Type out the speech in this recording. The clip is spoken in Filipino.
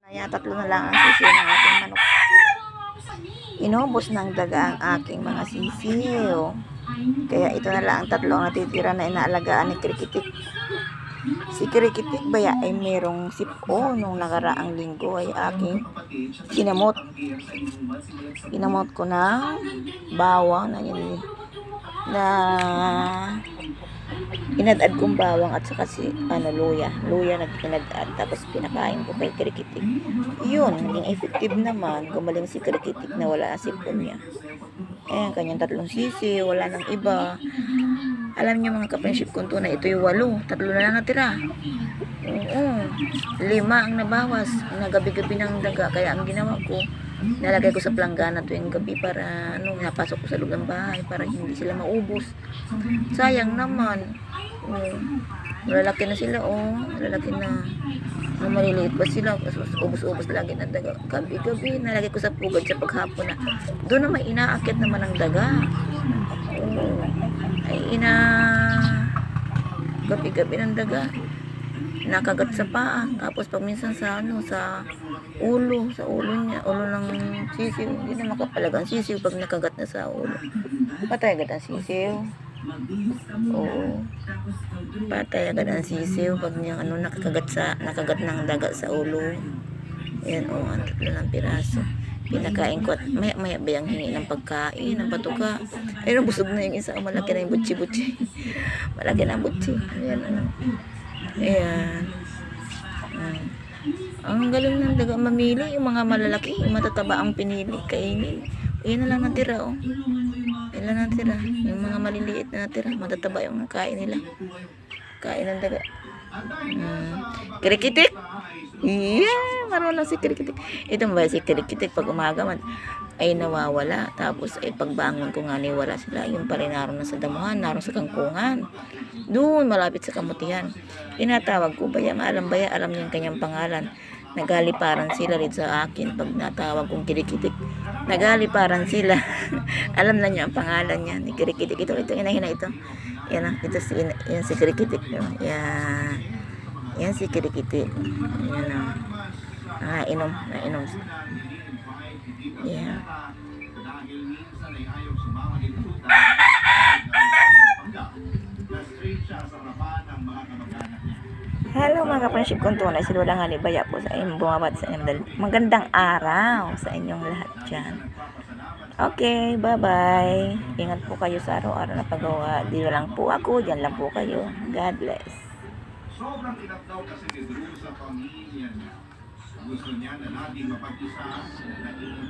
Kaya tatlo na lang ang sisiw ng aking manok. Inubos ng daga ang aking mga sisiw. Kaya ito na lang ang tatlo ang natitira na inaalagaan ni Krikitik. Si Krikitik baya ay merong sipo nung nakaraang linggo ay aking ginamot. Ginamot ko ng bawang na inadad kong bawang at saka si luya nag-inadad, tapos pinakain ko kay Krikitik. Yun, naging effective naman. Gumaling si Krikitik na wala na sipon niya. Kanyang tatlong sisi, wala nang iba. Alam niyo mga ka-friendship kung tunay, ito yung 8, 3 na lang natira. Oo, 5 ang nabawas na gabi-gabi ng daga. Kaya ang ginawa ko, nalagay ko sa planggana tuwing gabi para napasok ko sa loob ng bahay para hindi sila maubos. Sayang naman. Lalaki na sila, lalaki na. Nung maliliit pa sila, ubos-ubos lagi ng daga. Gabi-gabi, nalagay ko sa pugad sa paghapon na. Doon naman inaakit naman ang daga. Gabi-gabi ng daga. Nakagat sa paa. Tapos pag minsan sa ulo niya, ulo ng sisiw. Hindi na makapalagang sisiw pag nakagat na sa ulo. Patay agad ang sisiw. Oo. Patay agad ang sisiw pag niyang nakagat ng daga sa ulo. Ayan, ang 3 ng piraso. Pinakain ko at maya bayang hingi ng pagkain, ng patuka. Ayun, busog na yung isa. Malaki na yung butsi-butsi. Malaki na ang butsi. Ayan, Ayan. Ang galing ng daga mamili. Yung mga malalaki, yung matataba ang pinili, kainin. Ayan na lang natira, Ayan lang natira. Yung mga maliliit na natira, matataba yung kain nila. Kain ng daga. Krikitik! Yeah! Marunong si Krikitik. Ito ba si Krikitik pag umaga ay nawawala. Tapos ay pagbangon ko nga wala sila. Yung pala naroon na sa damuhan, naroon sa kangkungan. Doon, malapit sa kamutihan. Tinatawag ko, alam niya yung kanyang pangalan. Nagaliparan sila rin sa akin pag natawag kong Krikitik. Nagaliparan sila. Alam na niya ang pangalan niya ni Krikitik. Ito, inahina ito. Yan si Krikitik. Yan si Krikitik. Yan nainom. Yan. Hello mga ka-friendship kong tunay, si Lola Halibaya po sa inyong bumabad sa inyong magandang araw sa inyong lahat dyan. Okay, bye-bye. Ingat po kayo sa araw-araw na paggawa. Dito lang po ako, dyan lang po kayo. God bless. Sobrang inap daw kasi ni Drew sa pamilya niya. Gusto niya na laging mapag-isa.